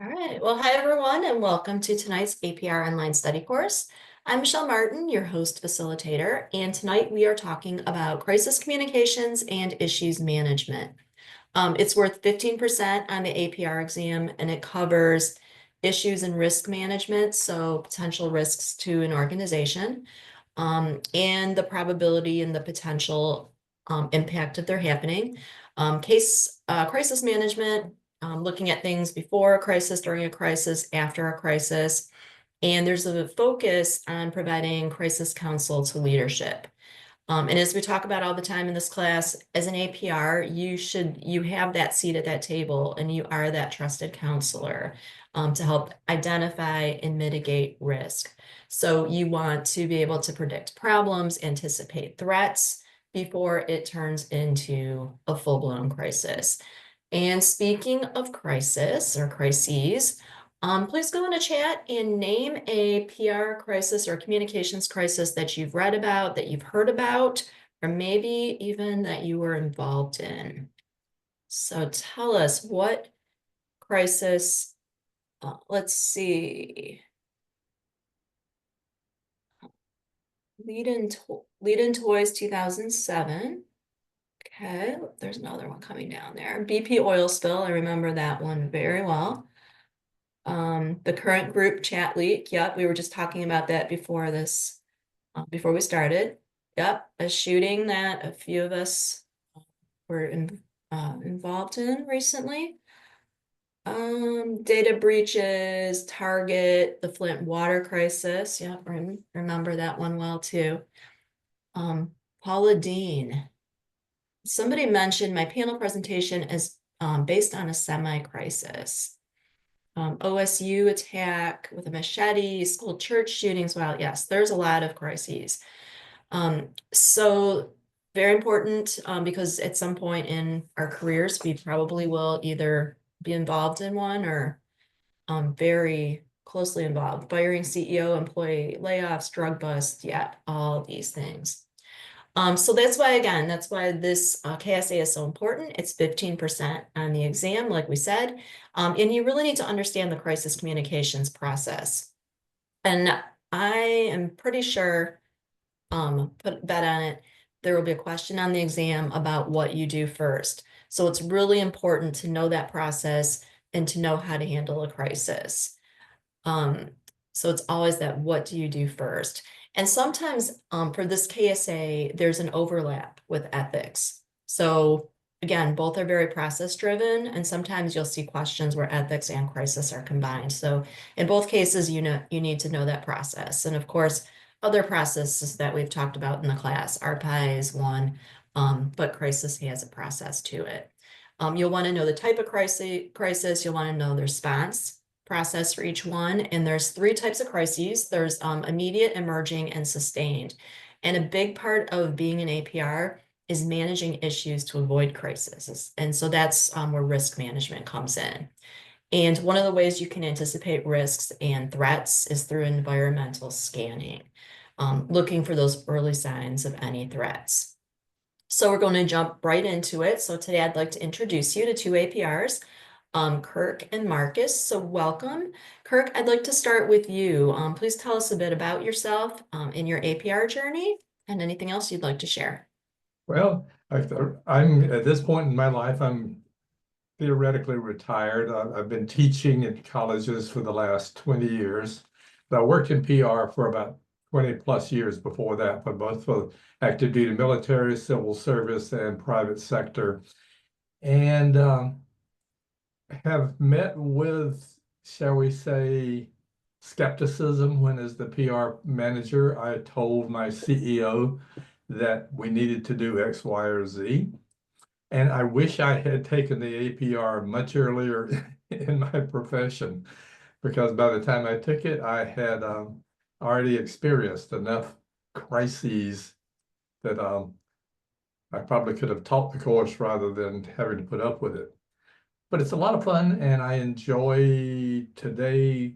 All right. Well, hi, everyone, and welcome to tonight's APR online study course. I'm Michelle Martin, your host facilitator, and tonight we are talking about crisis communications and issues management. It's worth 15% on the APR exam, and it covers issues and risk management, so potential risks to an organization, and the probability and the potential impact if they're happening. Crisis management, looking at things before a crisis, during a crisis, after a crisis. And there's a focus on providing crisis counsel to leadership. And as we talk about all the time in this class, as an APR, you have that seat at that table and you are that trusted counselor to help identify and mitigate risk. So you want to be able to predict problems, anticipate threats before it turns into a full-blown crisis. And speaking of crisis or crises, please go in a chat and name a PR crisis or communications crisis that you've read about, that you've heard about, or maybe even that you were involved in. So tell us what crisis, let's see. Lead-In Toys 2007. Okay, there's another one coming down there. BP oil spill, I remember that one very well. The current group chat leak. Yep, we were just talking about that before this, before we started. Yep, a shooting that a few of us were involved in recently. Data breaches, Target, the Flint water crisis. Yep, remember that one well too. Paula Dean. Somebody mentioned my panel presentation is based on a semi-crisis. OSU attack with a machete, school church shootings. Well, yes, there's a lot of crises. So very important because at some point in our careers, we probably will either be involved in one or very closely involved. Firing CEO, employee layoffs, drug busts, yeah, all these things. So that's why, again, that's why this KSA is so important. It's 15% on the exam, like we said. And you really need to understand the crisis communications process. And I am pretty sure, put bet on it, there will be a question on the exam about what you do first. So it's really important to know that process and to know how to handle a crisis. So it's always that, what do you do first? And sometimes for this KSA, there's an overlap with ethics. So again, both are very process driven, and sometimes you'll see questions where ethics and crisis are combined. So in both cases, you need to know that process. And of course, other processes that we've talked about in the class, RPI is one, but crisis has a process to it. You'll want to know the type of crisis, you'll want to know the response process for each one. And there's 3 types of crises. There's immediate, emerging, and sustained. And a big part of being an APR is managing issues to avoid crises. And so that's where risk management comes in. And one of the ways you can anticipate risks and threats is through environmental scanning, looking for those early signs of any threats. So we're going to jump right into it. So today I'd like to introduce you to 2 APRs. Kirk and Marcus. So welcome. Kirk, I'd like to start with you. Please tell us a bit about yourself in your APR journey and anything else you'd like to share. Well, I'm at this point in my life, I'm theoretically retired. I've been teaching in colleges for the last 20 years. But I worked in PR for about 20 plus years before that, but both for active duty military, civil service, and private sector. And have met with, shall we say, skepticism when, as the PR manager, I told my CEO that we needed to do X, Y, or Z. And I wish I had taken the APR much earlier in my profession, because by the time I took it, I had already experienced enough crises that I probably could have taught the course rather than having to put up with it. But it's a lot of fun, and I enjoy today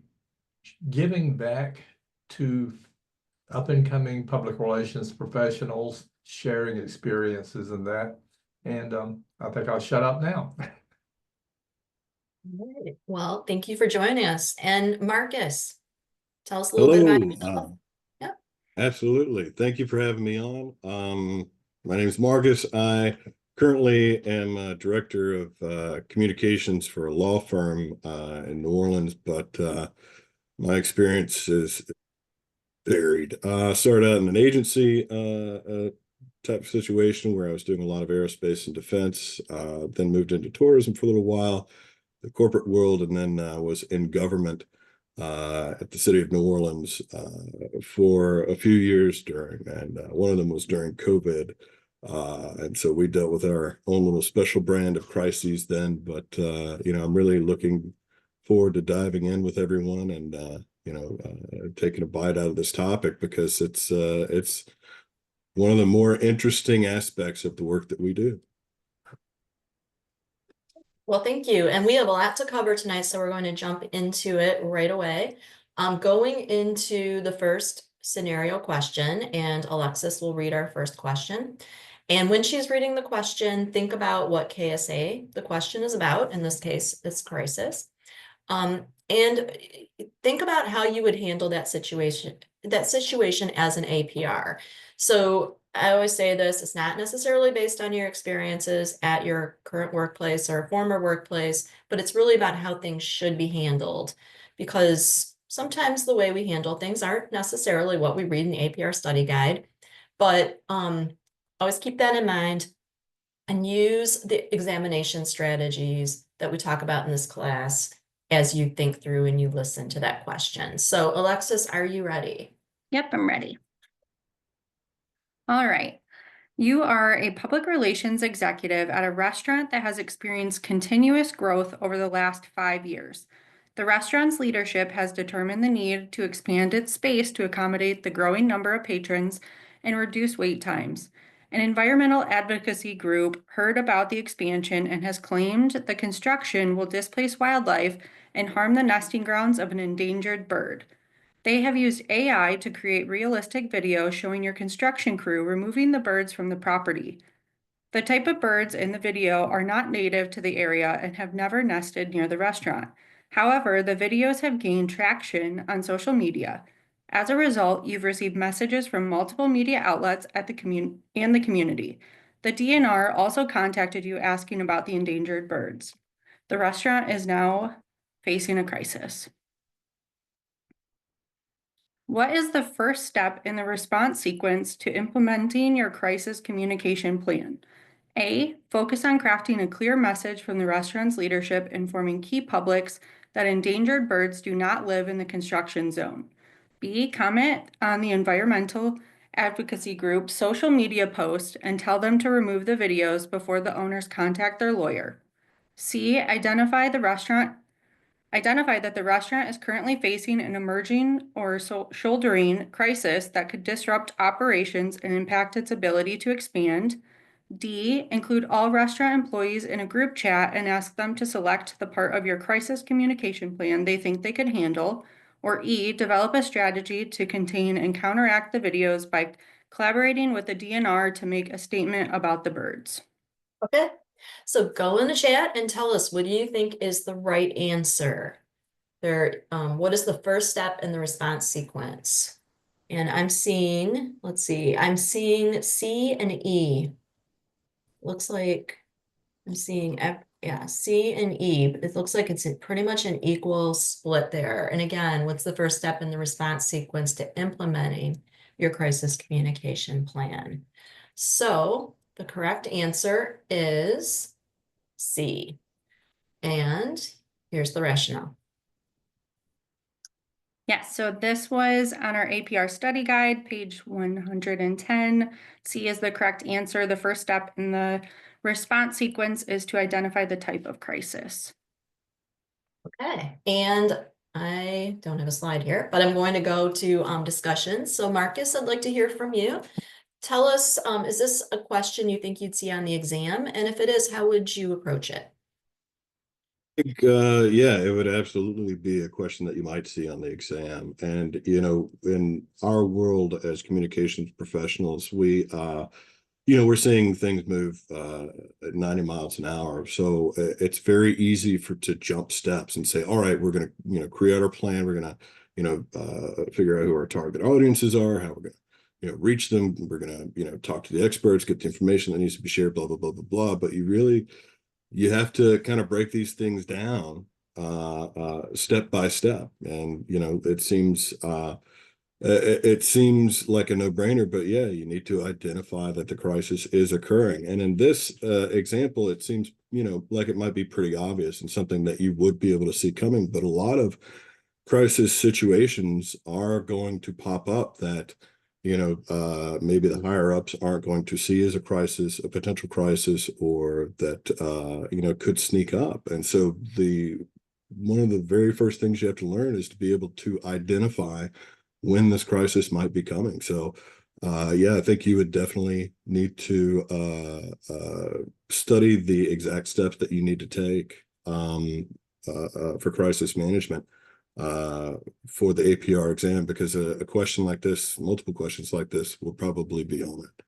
giving back to up-and-coming public relations professionals, sharing experiences in that. And I think I'll shut up now. All right. Well, thank you for joining us. And Marcus, tell us a little bit about Hello. yourself. Yeah. Absolutely. Thank you for having me on. My name is Marcus. I currently am a director of communications for a law firm in New Orleans, but my experience is varied. Started out in an agency type of situation where I was doing a lot of aerospace and defense, then moved into tourism for a little while, the corporate world, and then was in government at the city of New Orleans for a few years and one of them was during COVID. And so we dealt with our own little special brand of crises then, but I'm really looking forward to diving in with everyone and taking a bite out of this topic because it's one of the more interesting aspects of the work that we do. Well, thank you. And we have a lot to cover tonight, so we're going to jump into it right away. Going into the first scenario question, and Alexis will read our first question. And when she's reading the question, think about what KSA the question is about. In this case, it's crisis. And think about how you would handle that situation as an APR. So I always say this, it's not necessarily based on your experiences at your current workplace or former workplace, but it's really about how things should be handled. Because sometimes the way we handle things aren't necessarily what we read in the APR study guide. But always keep that in mind and use the examination strategies that we talk about in this class as you think through and you listen to that question. So Alexis, are you ready? Yep, I'm ready. All right. You are a public relations executive at a restaurant that has experienced continuous growth over the last 5 years. The restaurant's leadership has determined the need to expand its space to accommodate the growing number of patrons and reduce wait times. An environmental advocacy group heard about the expansion and has claimed the construction will displace wildlife and harm the nesting grounds of an endangered bird. They have used AI to create realistic videos showing your construction crew removing the birds from the property. The type of birds in the video are not native to the area and have never nested near the restaurant. However, the videos have gained traction on social media. As a result, you've received messages from multiple media outlets at the community. The DNR also contacted you asking about the endangered birds. The restaurant is now facing a crisis. What is the first step in the response sequence to implementing your crisis communication plan? A, focus on crafting a clear message from the restaurant's leadership informing key publics that endangered birds do not live in the construction zone. B, comment on the environmental advocacy group social media post and tell them to remove the videos before the owners contact their lawyer. C, identify that the restaurant is currently facing an emerging or shouldering crisis that could disrupt operations and impact its ability to expand. D, include all restaurant employees in a group chat and ask them to select the part of your crisis communication plan they think they could handle. Or E, develop a strategy to contain and counteract the videos by collaborating with the DNR to make a statement about the birds. Okay, so go in the chat and tell us, what do you think is the right answer? What is the first step in the response sequence? And I'm seeing, let's see, I'm seeing C and E. Looks like I'm seeing, yeah, C and E. It looks like it's pretty much an equal split there. And again, what's the first step in the response sequence to implementing your crisis communication plan? So the correct answer is C. And here's the rationale. Yes, so this was on our APR study guide, page 110. C is the correct answer. The first step in the response sequence is to identify the type of crisis. Okay, and I don't have a slide here, but I'm going to go to discussion. So Marcus, I'd like to hear from you. Tell us, is this a question you think you'd see on the exam? And if it is, how would you approach it? Think, yeah, it would absolutely be a question that you might see on the exam. And, in our world as communications professionals, we we're seeing things move at 90 miles an hour. So it's very easy to jump steps and say, all right, we're going to, create our plan. We're going to, figure out who our target audiences are, how we're going to, reach them. We're going to, talk to the experts, get the information that needs to be shared, blah, blah, blah, blah, blah. But you have to kind of break these things down step by step. And, it seems like a no-brainer, but yeah, you need to identify that the crisis is occurring. And in this example, it seems, like it might be pretty obvious and something that you would be able to see coming. But a lot of crisis situations are going to pop up that, maybe the higher ups aren't going to see as a crisis, a potential crisis, or that, could sneak up. And so one of the very first things you have to learn is to be able to identify when this crisis might be coming. So, yeah, I think you would definitely need to study the exact steps that you need to take for crisis management for the APR exam, because a question like this, multiple questions like this, will probably be on it.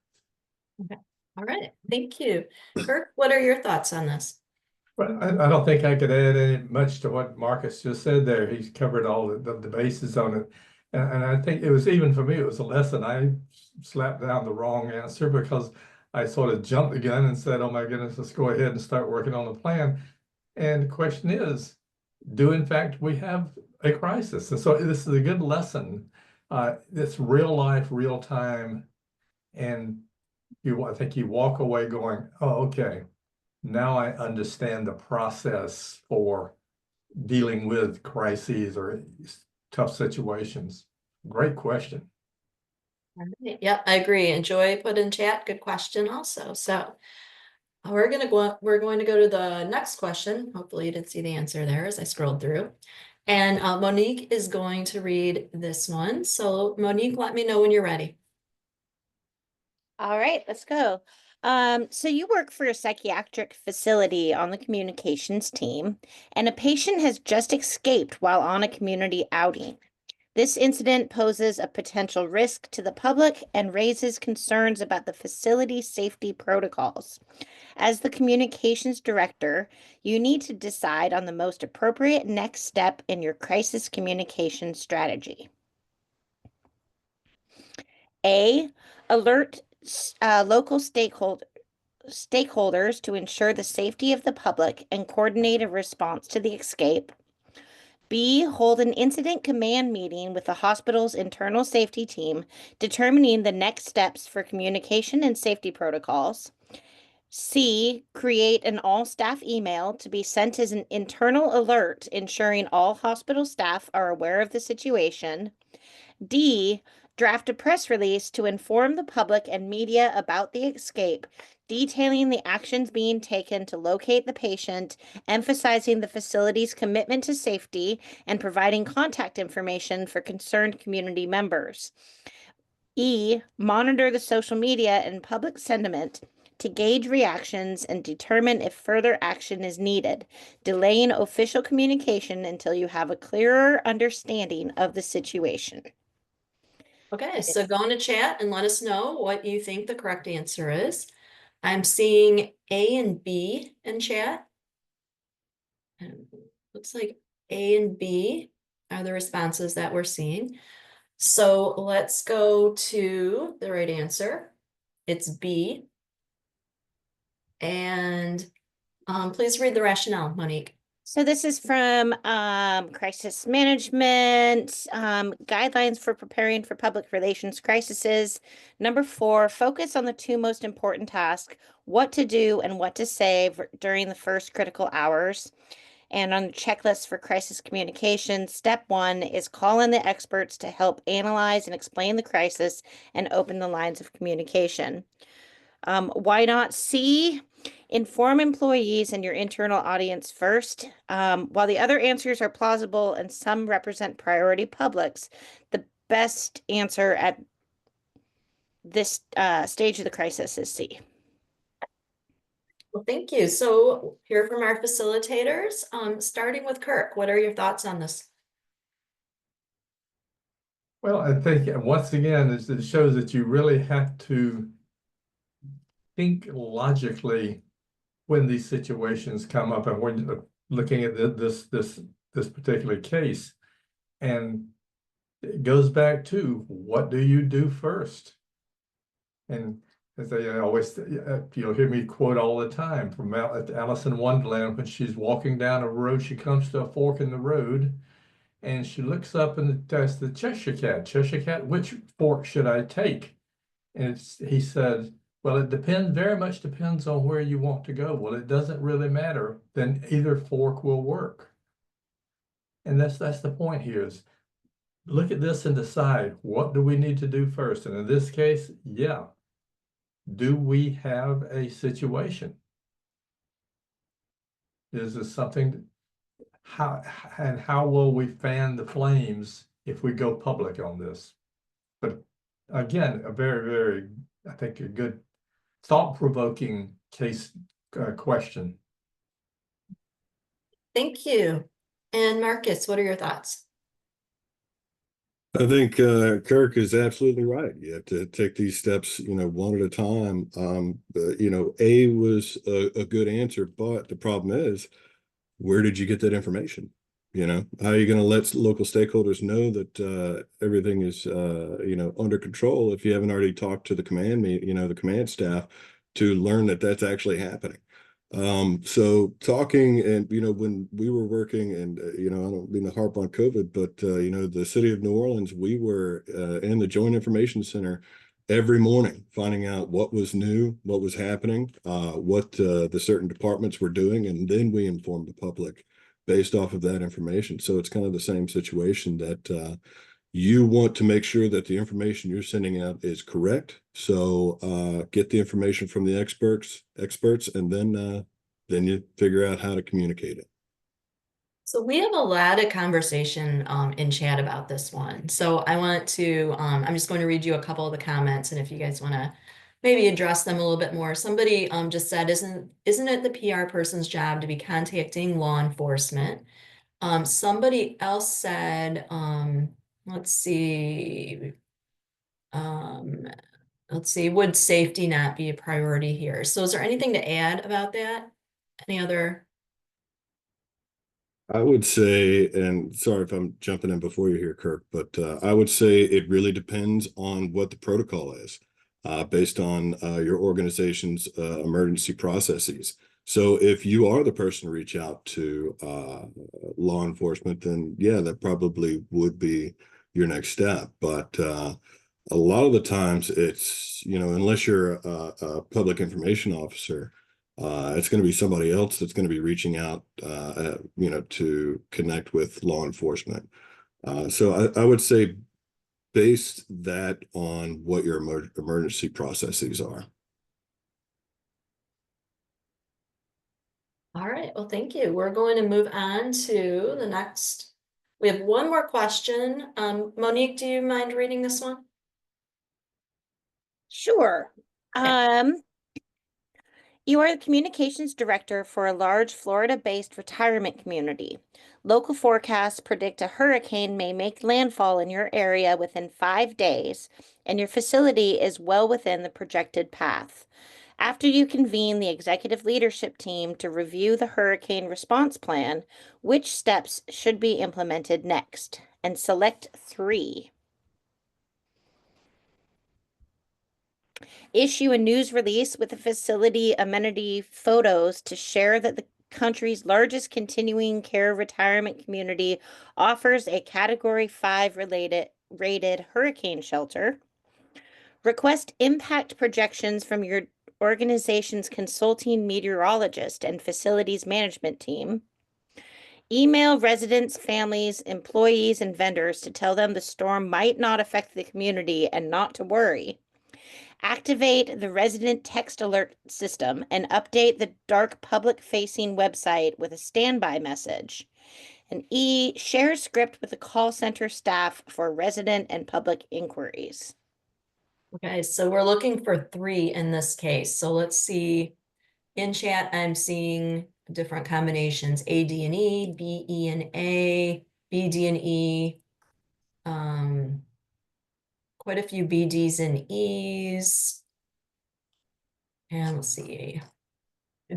Okay. All right. Thank you. Kirk, what are your thoughts on this? Well, I don't think I could add any much to what Marcus just said there. He's covered all the bases on it. And I think it was, even for me, it was a lesson. I slapped down the wrong answer because I sort of jumped the gun and said, oh my goodness, let's go ahead and start working on the plan. And the question is, do in fact we have a crisis? And so this is a good lesson. It's real life, real time. And I think you walk away going, oh, okay, now I understand the process for dealing with crises or tough situations. Great question. All right. Yeah, I agree. Enjoy put in chat. Good question also. So we're going to go to the next question. Hopefully you didn't see the answer there as I scrolled through. And Monique is going to read this one. So Monique, let me know when you're ready. All right, let's go. So you work for a psychiatric facility on the communications team, and a patient has just escaped while on a community outing. This incident poses a potential risk to the public and raises concerns about the facility's safety protocols. As the communications director, you need to decide on the most appropriate next step in your crisis communication strategy. A, alert local stakeholders to ensure the safety of the public and coordinate a response to the escape. B, hold an incident command meeting with the hospital's internal safety team, determining the next steps for communication and safety protocols. C, create an all-staff email to be sent as an internal alert, ensuring all hospital staff are aware of the situation. D, draft a press release to inform the public and media about the escape, detailing the actions being taken to locate the patient, emphasizing the facility's commitment to safety, and providing contact information for concerned community members. E, monitor the social media and public sentiment to gauge reactions and determine if further action is needed, delaying official communication until you have a clearer understanding of the situation. Okay, so go into chat and let us know what you think the correct answer is. I'm seeing A and B in chat. And looks like A and B are the responses that we're seeing. So let's go to the right answer. It's B. And please read the rationale, Monique. So this is from Crisis Management, Guidelines for Preparing for Public Relations Crises. Number 4, focus on the 2 most important tasks, what to do and what to say during the first critical hours. And on the checklist for crisis communication, step 1 is call in the experts to help analyze and explain the crisis and open the lines of communication. Why not C? Inform employees and your internal audience first. While the other answers are plausible and some represent priority publics, the best answer at this stage of the crisis is C. Well, thank you. So hear from our facilitators, starting with Kirk. What are your thoughts on this? Well, I think once again, it shows that you really have to think logically when these situations come up and when you're looking at this particular case. And it goes back to, what do you do first? And as they always, you'll hear me quote all the time from Alice in Wonderland, when she's walking down a road, she comes to a fork in the road, and she looks up and asks the Cheshire Cat, which fork should I take? And he said, well, it very much depends on where you want to go. Well, it doesn't really matter. Then either fork will work. And that's the point here, is look at this and decide, what do we need to do first? And in this case, yeah. Do we have a situation? Is this something, how will we fan the flames if we go public on this? But again, a very, very, I think, a good thought-provoking case question. Thank you. And Marcus, what are your thoughts? I think Kirk is absolutely right. You have to take these steps, one at a time. A was a good answer, but the problem is, where did you get that information? How are you going to let local stakeholders know that everything is, under control if you haven't already talked to the the command staff to learn that that's actually happening? So talking, and when we were working, and I don't mean to harp on COVID, but the city of New Orleans, we were in the Joint Information Center every morning, finding out what was new, what was happening, what the certain departments were doing, and then we informed the public based off of that information. So it's kind of the same situation, that you want to make sure that the information you're sending out is correct. So get the information from the experts, and then you figure out how to communicate it. So we have a lot of conversation in chat about this one. So I want to, I'm just going to read you a couple of the comments, and if you guys want to maybe address them a little bit more. Somebody just said, isn't it the PR person's job to be contacting law enforcement? Somebody else said, let's see, would safety not be a priority here? So is there anything to add about that? Any other? I would say, and sorry if I'm jumping in before you here, Kirk, but I would say it really depends on what the protocol is, based on your organization's emergency processes. So if you are the person to reach out to law enforcement, then yeah, that probably would be your next step. But a lot of the times it's, unless you're a public information officer, it's going to be somebody else that's going to be reaching out, to connect with law enforcement. So I would say base that on what your emergency processes are. All right, well, thank you. We're going to move on to the next. We have one more question. Monique, do you mind reading this one? Sure. Okay. You are the communications director for a large Florida-based retirement community. Local forecasts predict a hurricane may make landfall in your area within 5 days, and your facility is well within the projected path. After you convene the executive leadership team to review the hurricane response plan, which steps should be implemented next? And select 3. Issue a news release with the facility amenity photos to share that the country's largest continuing care retirement community offers a Category 5 rated hurricane shelter. Request impact projections from your organization's consulting meteorologist and facilities management team. Email residents, families, employees, and vendors to tell them the storm might not affect the community and not to worry. Activate the resident text alert system and update the dark public-facing website with a standby message. And E, share a script with the call center staff for resident and public inquiries. Okay, so we're looking for 3 in this case. So let's see. In chat, I'm seeing different combinations: A, D, and E, B, E, and A, B, D, and E. Quite a few B, Ds, and Es. And let's see,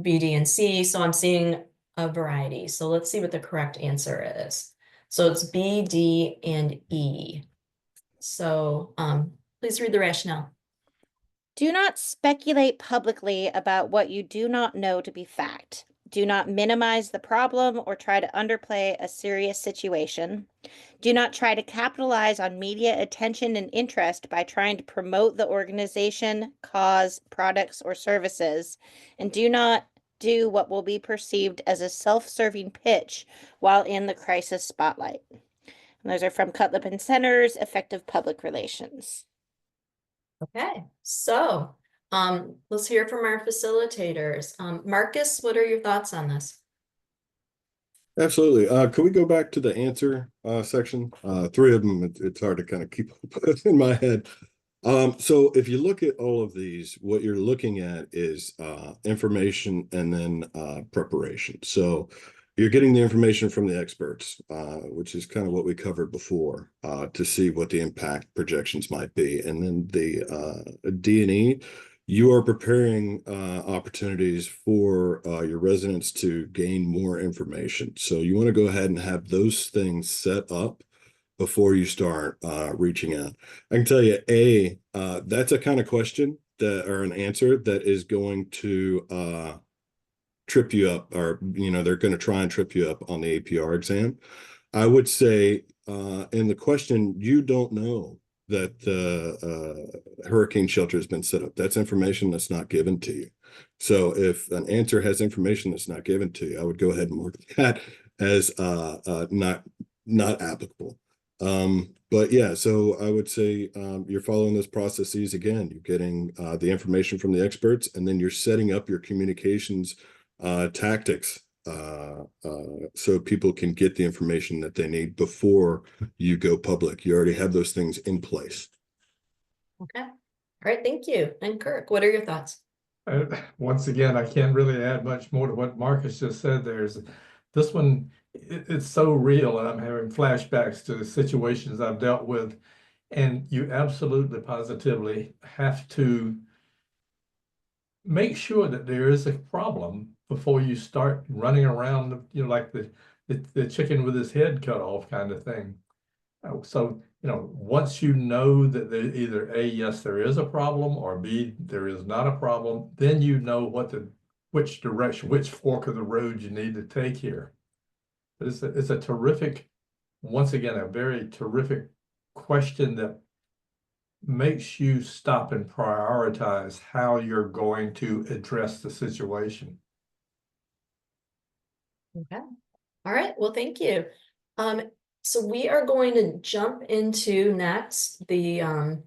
B, D, and C. So I'm seeing a variety. So let's see what the correct answer is. So it's B, D, and E. So please read the rationale. Do not speculate publicly about what you do not know to be fact. Do not minimize the problem or try to underplay a serious situation. Do not try to capitalize on media attention and interest by trying to promote the organization, cause, products, or services. And do not do what will be perceived as a self-serving pitch while in the crisis spotlight. And those are from Cutlip and Center's Effective Public Relations. Okay, so let's hear from our facilitators. Marcus, what are your thoughts on this? Absolutely. Could we go back to the answer section? Three of them, it's hard to kind of keep up in my head. So if you look at all of these, what you're looking at is information and then preparation. So you're getting the information from the experts, which is kind of what we covered before, to see what the impact projections might be. And then the D&E, you are preparing opportunities for your residents to gain more information. So you want to go ahead and have those things set up before you start reaching out. I can tell you, that's a kind of question that, or an answer that is going to trip you up, or they're going to try and trip you up on the APR exam. I would say in the question, you don't know that the hurricane shelter has been set up. That's information that's not given to you. So if an answer has information that's not given to you, I would go ahead and mark that as not applicable. But yeah, so I would say you're following those processes again. You're getting the information from the experts, and then you're setting up your communications tactics so people can get the information that they need before you go public. You already have those things in place. Okay, all right, thank you. And Kirk, what are your thoughts? Once again, I can't really add much more to what Marcus just said. This one, it's so real, and I'm having flashbacks to the situations I've dealt with. And you absolutely positively have to make sure that there is a problem before you start running around, like the chicken with his head cut off kind of thing. So, once you know that there either A, yes, there is a problem, or B, there is not a problem, then you know which direction, which fork of the road you need to take here. But it's a terrific, once again, a very terrific question that makes you stop and prioritize how you're going to address the situation. Okay, all right, well, thank you. So we are going to jump into next we're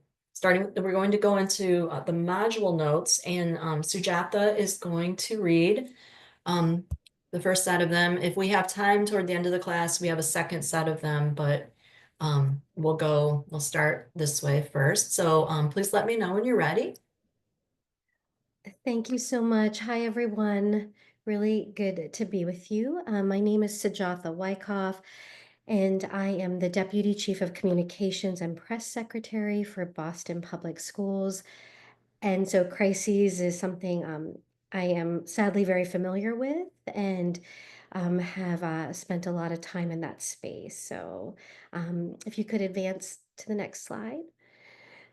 going to go into the module notes, and Sujatha is going to read the first set of them. If we have time toward the end of the class, we have a second set of them, but we'll start this way first. So please let me know when you're ready. Thank you so much. Hi, everyone. Really good to be with you. My name is Sujatha Wyckoff, and I am the Deputy Chief of Communications and Press Secretary for Boston Public Schools. And so crises is something I am sadly very familiar with, and have spent a lot of time in that space. So if you could advance to the next slide.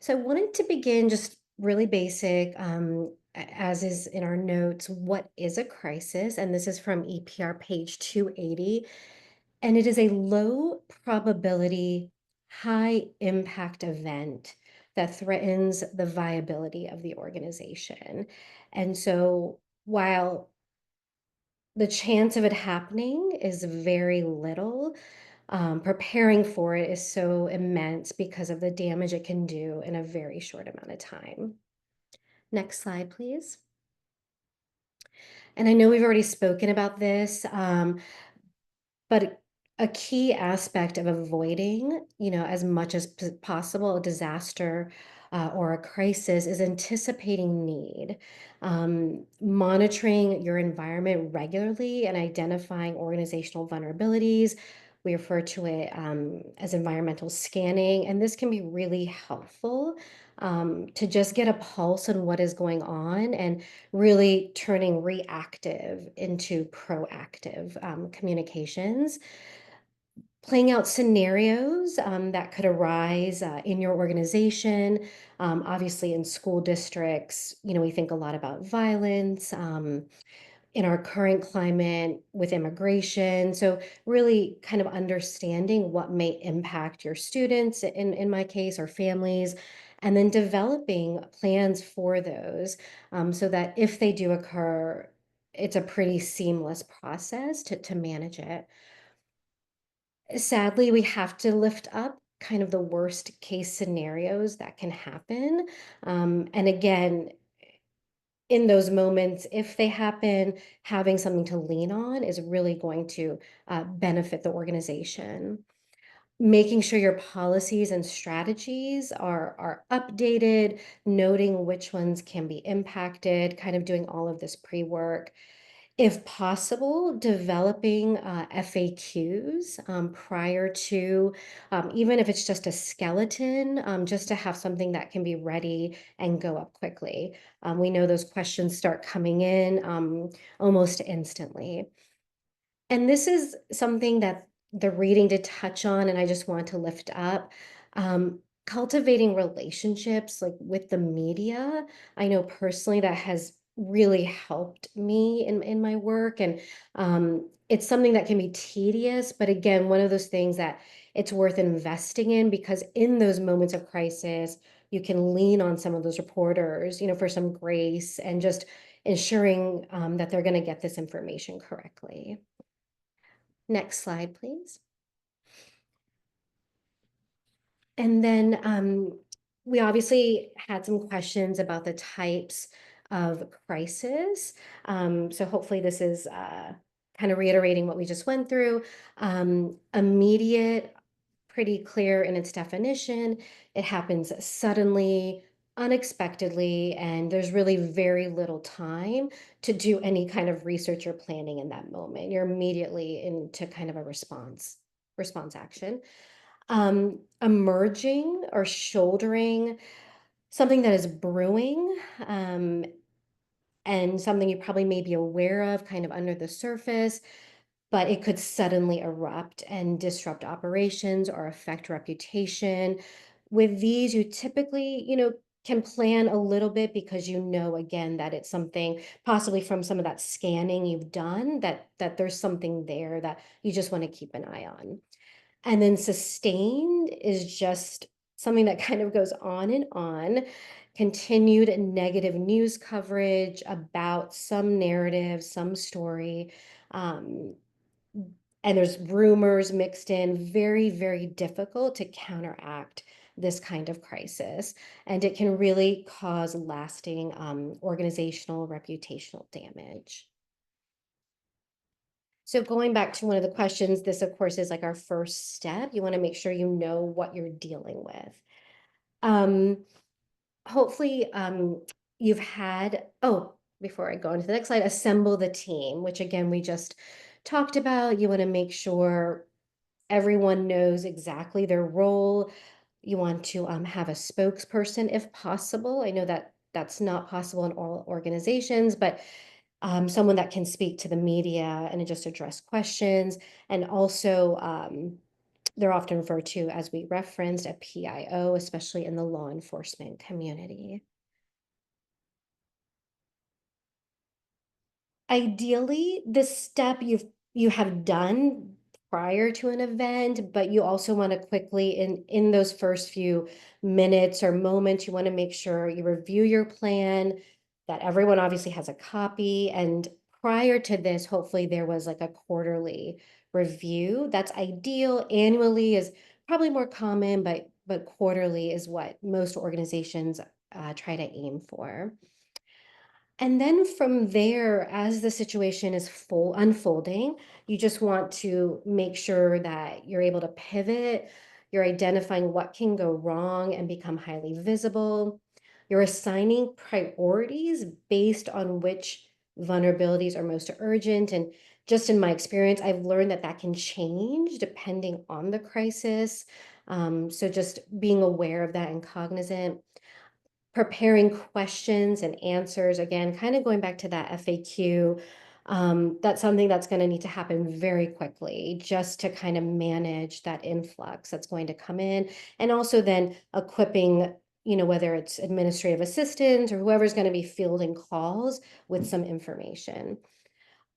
So I wanted to begin just really basic, as is in our notes, what is a crisis? And this is from EPR page 280. And it is a low probability, high impact event that threatens the viability of the organization. And so while the chance of it happening is very little, preparing for it is so immense because of the damage it can do in a very short amount of time. Next slide, please. And I know we've already spoken about this, but a key aspect of avoiding, as much as possible, a disaster or a crisis is anticipating need, monitoring your environment regularly and identifying organizational vulnerabilities, We refer to it as environmental scanning, and this can be really helpful to just get a pulse on what is going on and really turning reactive into proactive communications. Playing out scenarios that could arise in your organization. Obviously, in school districts, we think a lot about violence. In our current climate with immigration. So really kind of understanding what may impact your students, in my case, or families, and then developing plans for those so that if they do occur, it's a pretty seamless process to manage it. Sadly, we have to lift up kind of the worst case scenarios that can happen. And again, in those moments, if they happen, having something to lean on is really going to benefit the organization. Making sure your policies and strategies are updated, noting which ones can be impacted, kind of doing all of this pre-work. If possible, developing FAQs prior to, even if it's just a skeleton, just to have something that can be ready and go up quickly. We know those questions start coming in almost instantly. And this is something that the reading did touch on, and I just want to lift up. Cultivating relationships like with the media. I know personally that has really helped me in my work. And it's something that can be tedious, but again, one of those things that it's worth investing in because in those moments of crisis, you can lean on some of those reporters, for some grace and just ensuring that they're going to get this information correctly. Next slide, please. And then we obviously had some questions about the types of crisis. So hopefully this is kind of reiterating what we just went through. Immediate, pretty clear in its definition. It happens suddenly, unexpectedly, and there's really very little time to do any kind of research or planning in that moment. You're immediately into kind of a response action. Emerging or shouldering something that is brewing, and something you probably may be aware of kind of under the surface, but it could suddenly erupt and disrupt operations or affect reputation. With these, you typically, can plan a little bit because again that it's something possibly from some of that scanning you've done that there's something there that you just want to keep an eye on. And then sustained is just something that kind of goes on and on. Continued negative news coverage about some narrative, some story. And there's rumors mixed in, very, very difficult to counteract this kind of crisis. And it can really cause lasting organizational, reputational damage. So going back to one of the questions, this of course is like our first step. You want to make sure you know what you're dealing with. Hopefully you've had, before I go into the next slide, assemble the team, which again, we just talked about. You want to make sure everyone knows exactly their role. You want to have a spokesperson if possible. I know that that's not possible in all organizations, but someone that can speak to the media and just address questions. And also, they're often referred to, as we referenced, a PIO, especially in the law enforcement community. Ideally, this step you have done prior to an event, but you also want to quickly in those first few minutes or moments, you want to make sure you review your plan, that everyone obviously has a copy. And prior to this, hopefully there was like a quarterly review. That's ideal. Annually is probably more common, but quarterly is what most organizations try to aim for. And then from there, as the situation is unfolding, you just want to make sure that you're able to pivot. You're identifying what can go wrong and become highly visible. You're assigning priorities based on which vulnerabilities are most urgent and just in my experience, I've learned that that can change depending on the crisis. So just being aware of that and cognizant, preparing questions and answers, again, kind of going back to that FAQ. That's something that's going to need to happen very quickly just to kind of manage that influx that's going to come in. And also then equipping, whether it's administrative assistants or whoever's going to be fielding calls with some information.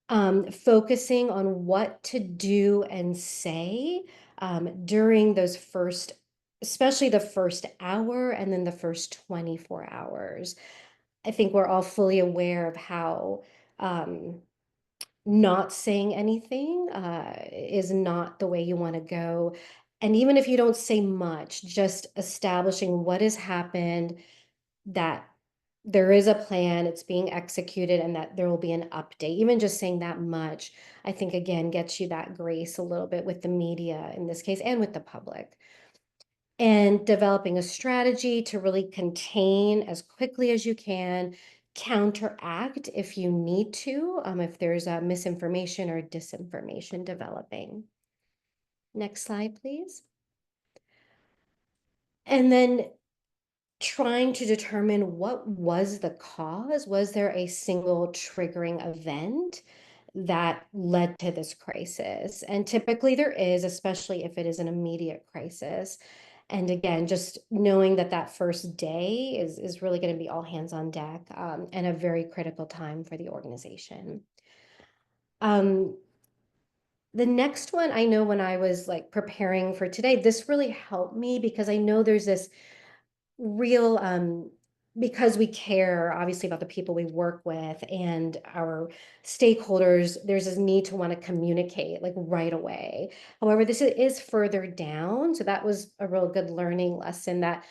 Focusing on what to do and say during those especially the first hour and then the first 24 hours. I think we're all fully aware of how not saying anything is not the way you want to go. And even if you don't say much, just establishing what has happened, that there is a plan, it's being executed, and that there will be an update. Even just saying that much, I think, again, gets you that grace a little bit with the media in this case and with the public. And developing a strategy to really contain as quickly as you can, counteract if you need to, if there's a misinformation or disinformation developing. Next slide, please. And then trying to determine what was the cause. Was there a single triggering event that led to this crisis? And typically there is, especially if it is an immediate crisis. And again, just knowing that that first day is really going to be all hands on deck and a very critical time for the organization. The next one, I know when I was like preparing for today, this really helped me because I know there's this real because we care obviously about the people we work with and our stakeholders, there's this need to want to communicate like right away. However, this is further down, so that was a real good learning lesson, that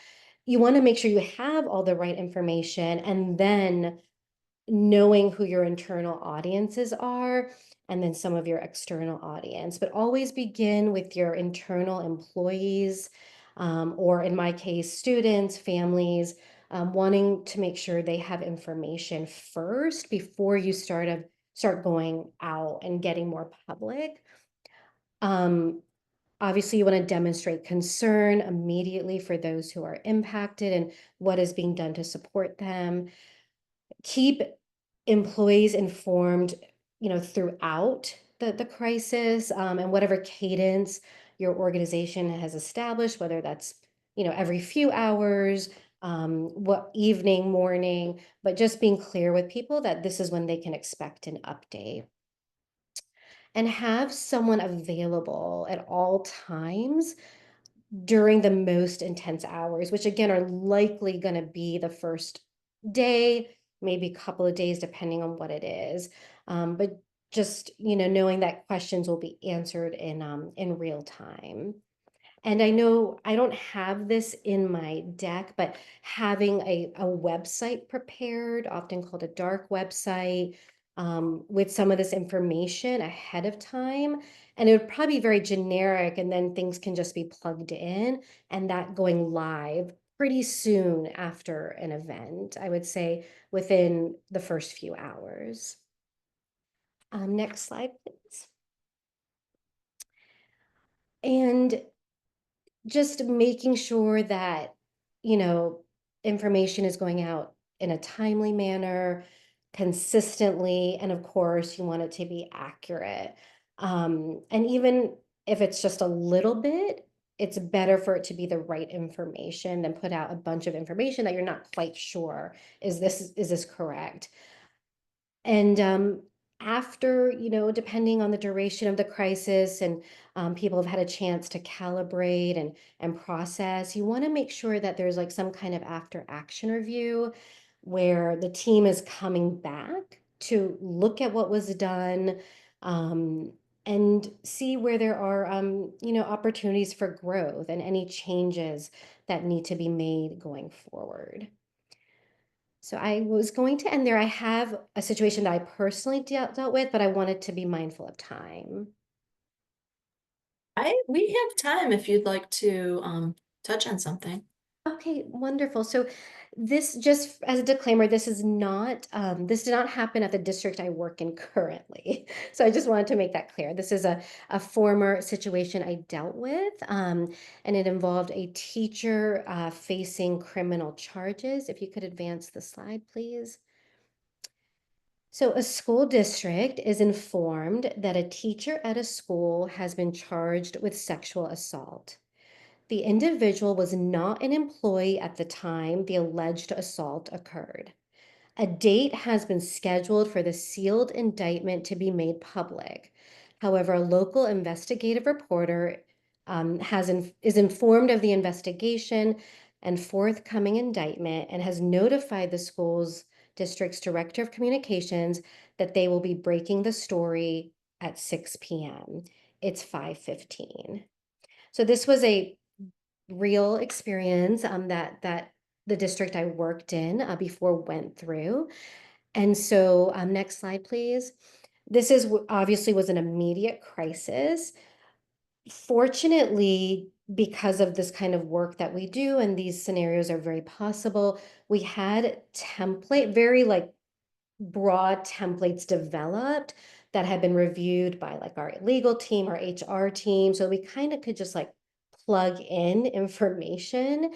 you want to make sure you have all the right information, and then knowing who your internal audiences are and then some of your external audience, but always begin with your internal employees, or in my case, students, families, wanting to make sure they have information first before you start going out and getting more public. Obviously, you want to demonstrate concern immediately for those who are impacted and what is being done to support them. Keep employees informed, throughout the crisis, and whatever cadence your organization has established, whether that's, every few hours, what evening, morning, but just being clear with people that this is when they can expect an update. And have someone available at all times during the most intense hours, which again are likely going to be the first day, maybe a couple of days, depending on what it is. But just, knowing that questions will be answered in real time. And I know I don't have this in my deck, but having a website prepared, often called a dark website, with some of this information ahead of time. And it would probably be very generic, and then things can just be plugged in, and that going live pretty soon after an event, I would say within the first few hours. Next slide, please. And just making sure that, information is going out in a timely manner, consistently, and of course, you want it to be accurate. And even if it's just a little bit, it's better for it to be the right information than put out a bunch of information that you're not quite sure, is this correct? And after, depending on the duration of the crisis, and people have had a chance to calibrate and process, you want to make sure that there's like some kind of after action review where the team is coming back to look at what was done, and see where there are, opportunities for growth and any changes that need to be made going forward. So I was going to end there. I have a situation that I personally dealt with, but I wanted to be mindful of time. We have time if you'd like to touch on something. Okay, wonderful. So this, just as a disclaimer, this is not, this did not happen at the district I work in currently. So I just wanted to make that clear. This is a former situation I dealt with, and it involved a teacher facing criminal charges. If you could advance the slide, please. So a school district is informed that a teacher at a school has been charged with sexual assault. The individual was not an employee at the time the alleged assault occurred. A date has been scheduled for the sealed indictment to be made public. However, a local investigative reporter is informed of the investigation and forthcoming indictment and has notified the school's district's director of communications that they will be breaking the story at 6 p.m. It's 5:15. So this was a real experience that the district I worked in before went through. And so, next slide, please. This is obviously was an immediate crisis. Fortunately, because of this kind of work that we do, and these scenarios are very possible, we had very like broad templates developed that had been reviewed by like our legal team, our HR team. So we kind of could just like plug in information.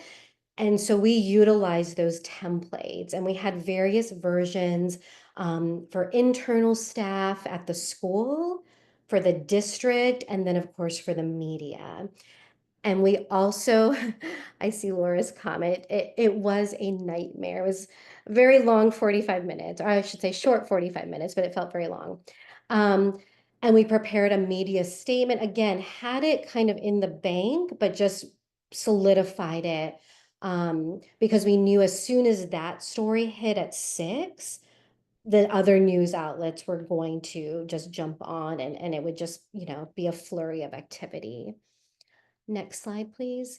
And so we utilized those templates and we had various versions for internal staff at the school, for the district, and then of course for the media. And we also, I see Laura's comment, it was a nightmare. It was very long 45 minutes, or I should say short 45 minutes, but it felt very long. And we prepared a media statement, again, had it kind of in the bank, but just solidified it because we knew as soon as that story hit at 6, the other news outlets were going to just jump on and it would just, be a flurry of activity. Next slide, please.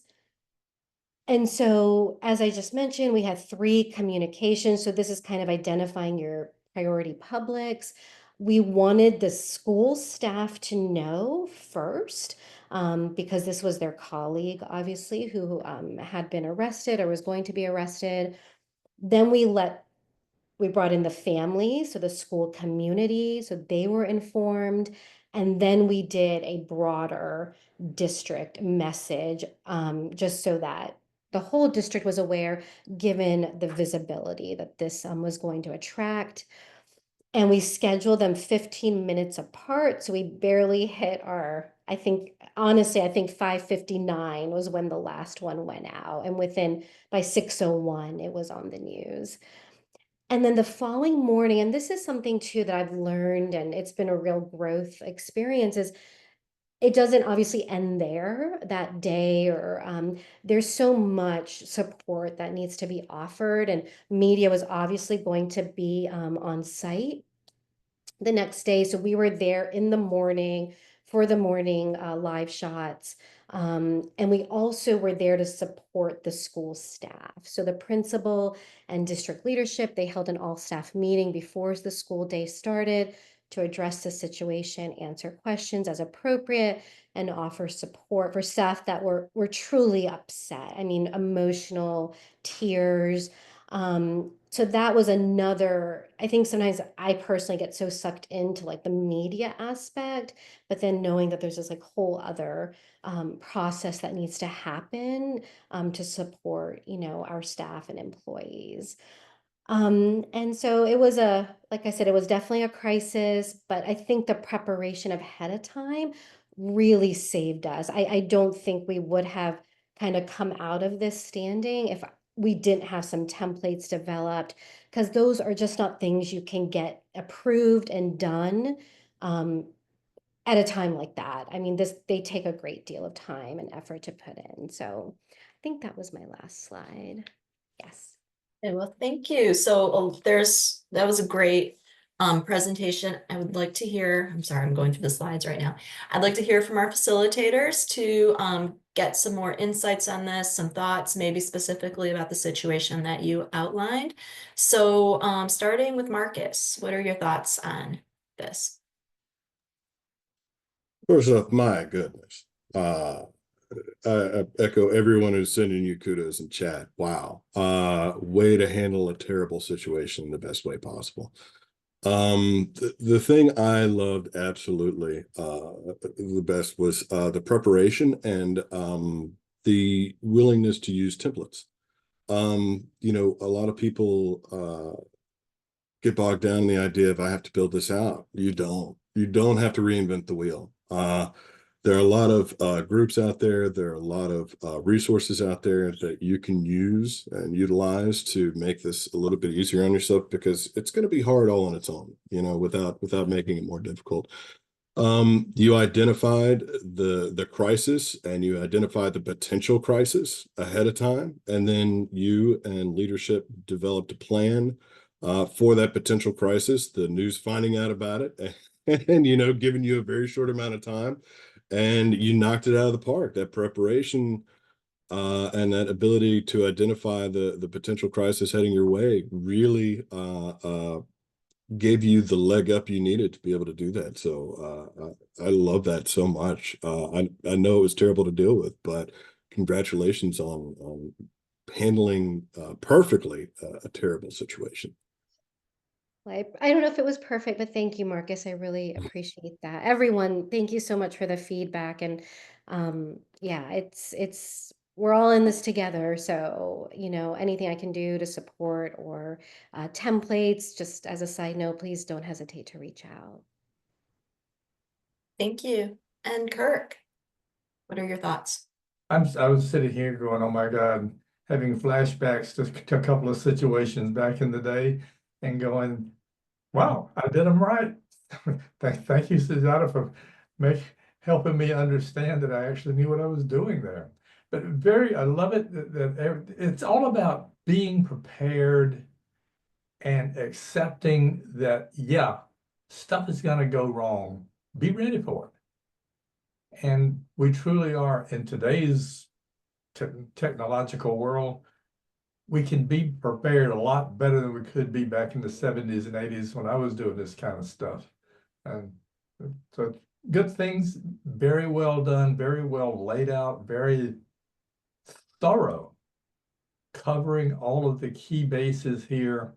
And so, as I just mentioned, we had 3 communications. So this is kind of identifying your priority publics. We wanted the school staff to know first, because this was their colleague, obviously, who had been arrested or was going to be arrested. Then we brought in the family, so the school community, so they were informed. And then we did a broader district message, just so that the whole district was aware, given the visibility that this was going to attract. And we scheduled them 15 minutes apart. So we barely hit I think 5:59 was when the last one went out. And by 6:01, it was on the news. And then the following morning, and this is something too that I've learned, and it's been a real growth experience, is it doesn't obviously end there that day, or there's so much support that needs to be offered, and media was obviously going to be on site the next day. So we were there in the morning for the morning live shots. And we also were there to support the school staff. So the principal and district leadership, they held an all staff meeting before the school day started to address the situation, answer questions as appropriate, and offer support for staff that were truly upset. I mean, emotional, tears. So that was another, I think sometimes I personally get so sucked into like the media aspect, but then knowing that there's this like whole other process that needs to happen to support, our staff and employees. And so it was like I said, it was definitely a crisis, but I think the preparation ahead of time really saved us. I don't think we would have kind of come out of this standing if we didn't have some templates developed, because those are just not things you can get approved and done at a time like that. I mean, they take a great deal of time and effort to put in. So I think that was my last slide. Yes. Okay, well, thank you. So that was a great presentation. I would like to hear, I'm sorry, I'm going through the slides right now. I'd like to hear from our facilitators to get some more insights on this, some thoughts, maybe specifically about the situation that you outlined. So starting with Marcus, what are your thoughts on this? First off, my goodness. I echo everyone who's sending you kudos in chat. Wow. Way to handle a terrible situation in the best way possible. The thing I loved absolutely the best was the preparation and the willingness to use templates. You know, a lot of people get bogged down in the idea of I have to build this out. You don't. You don't have to reinvent the wheel. There are a lot of groups out there. There are a lot of resources out there that you can use and utilize to make this a little bit easier on yourself, because it's going to be hard all on its own, you know, without making it more difficult. You identified the crisis, and you identified the potential crisis ahead of time, and then you and leadership developed a plan for that potential crisis. The news finding out about it, and you know, giving you a very short amount of time, and you knocked it out of the park. That preparation and that ability to identify the potential crisis heading your way really gave you the leg up you needed to be able to do that. So I love that so much. I know it was terrible to deal with, but congratulations on handling perfectly a terrible situation. I don't know if it was perfect, but thank you, Marcus. I really appreciate that. Everyone, thank you so much for the feedback. And yeah, we're all in this together. So, you know, anything I can do to support or templates, just as a side note, please don't hesitate to reach out. Thank you. And Kirk, what are your thoughts? I was sitting here going, oh my God, having flashbacks to a couple of situations back in the day and going, wow, I did them right. Thank you, Sujata, for helping me understand that I actually knew what I was doing there. But I love it that it's all about being prepared and accepting that, yeah, stuff is going to go wrong. Be ready for it. And we truly are in today's technological world. We can be prepared a lot better than we could be back in the 70s and 80s when I was doing this kind of stuff. And so good things, very well done, very well laid out, very thorough, covering all of the key bases here.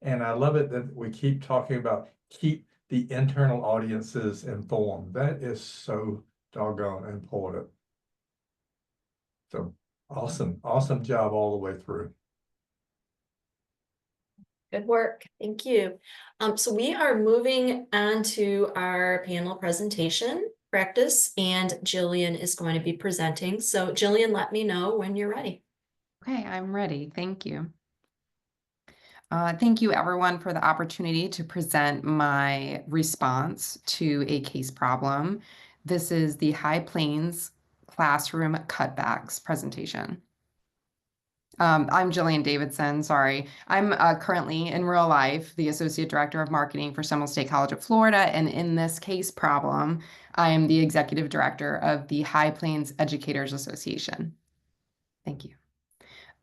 And I love it that we keep talking about keep the internal audiences informed. That is so doggone important. So awesome job all the way through. Good work. Thank you. So we are moving on to our panel presentation practice, and Jillian is going to be presenting. So Jillian, let me know when you're ready. Okay, I'm ready. Thank you. Thank you everyone for the opportunity to present my response to a case problem. This is the High Plains Classroom Cutbacks presentation. I'm Jillian Davidson, sorry. I'm currently in real life the Associate Director of Marketing for Seminole State College of Florida, and in this case problem, I am the Executive Director of the High Plains Educators Association. Thank you.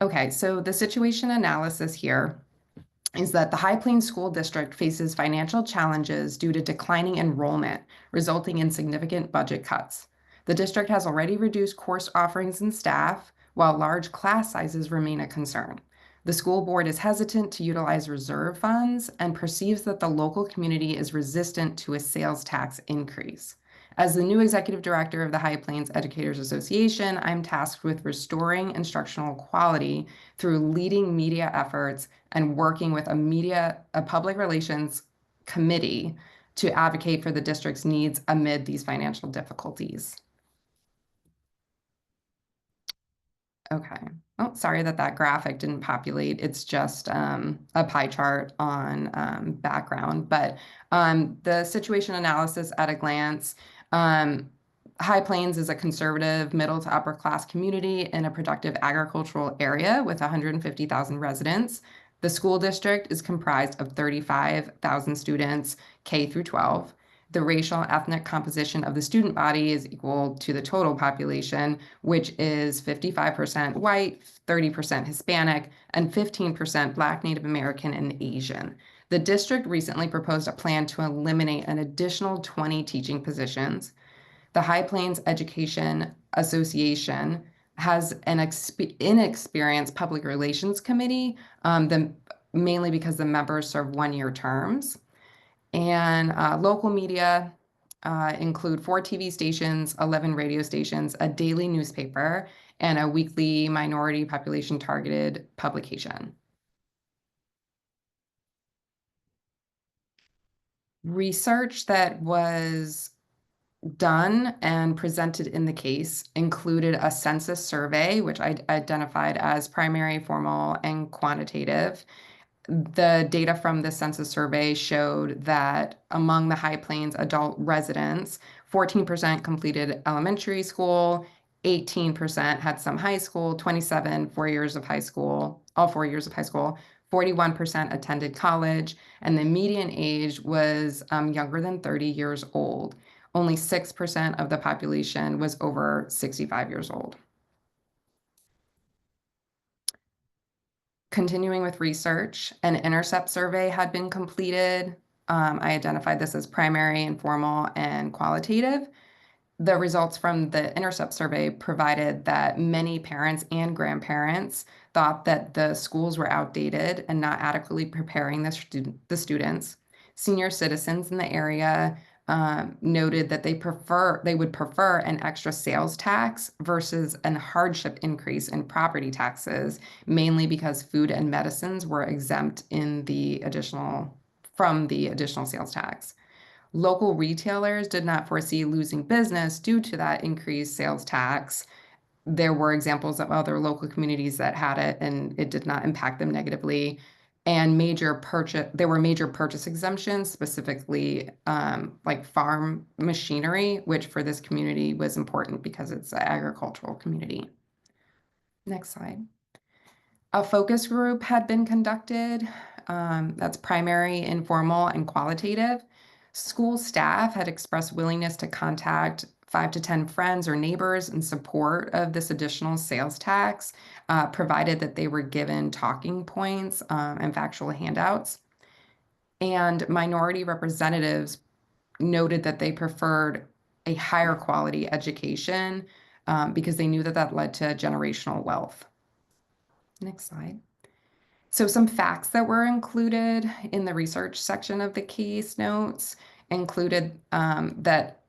Okay, so the situation analysis here is that the High Plains School District faces financial challenges due to declining enrollment, resulting in significant budget cuts. The district has already reduced course offerings and staff, while large class sizes remain a concern. The school board is hesitant to utilize reserve funds and perceives that the local community is resistant to a sales tax increase. As the new executive director of the High Plains Educators Association, I'm tasked with restoring instructional quality through leading media efforts and working with a public relations committee to advocate for the district's needs amid these financial difficulties. Okay. Oh, sorry that graphic didn't populate. It's just a pie chart on background. But the situation analysis at a glance, High Plains is a conservative middle to upper class community in a productive agricultural area with 150,000 residents. The school district is comprised of 35,000 students, K through 12. The racial and ethnic composition of the student body is equal to the total population, which is 55% white, 30% Hispanic, and 15% Black, Native American, and Asian. The district recently proposed a plan to eliminate an additional 20 teaching positions. The High Plains Education Association has an inexperienced public relations committee, mainly because the members serve one-year terms. And local media include 4 TV stations, 11 radio stations, a daily newspaper, and a weekly minority population targeted publication. Research that was done and presented in the case included a census survey, which I identified as primary, formal, and quantitative. The data from the census survey showed that among the High Plains adult residents, 14% completed elementary school, 18% had some high school, 27 4 years of high school, all 4 years of high school, 41% attended college, and the median age was younger than 30 years old. Only 6% of the population was over 65 years old. Continuing with research, an intercept survey had been completed. I identified this as primary, informal, and qualitative. The results from the intercept survey provided that many parents and grandparents thought that the schools were outdated and not adequately preparing the students. Senior citizens in the area noted that they would prefer an extra sales tax versus a hardship increase in property taxes, mainly because food and medicines were exempt from the additional sales tax. Local retailers did not foresee losing business due to that increased sales tax. There were examples of other local communities that had it, and it did not impact them negatively. And there were major purchase exemptions, specifically like farm machinery, which for this community was important because it's an agricultural community. Next slide. A focus group had been conducted. That's primary, informal, and qualitative. School staff had expressed willingness to contact 5 to 10 friends or neighbors in support of this additional sales tax, provided that they were given talking points and factual handouts. And minority representatives noted that they preferred a higher quality education because they knew that that led to generational wealth. Next slide. So some facts that were included in the research section of the case notes included that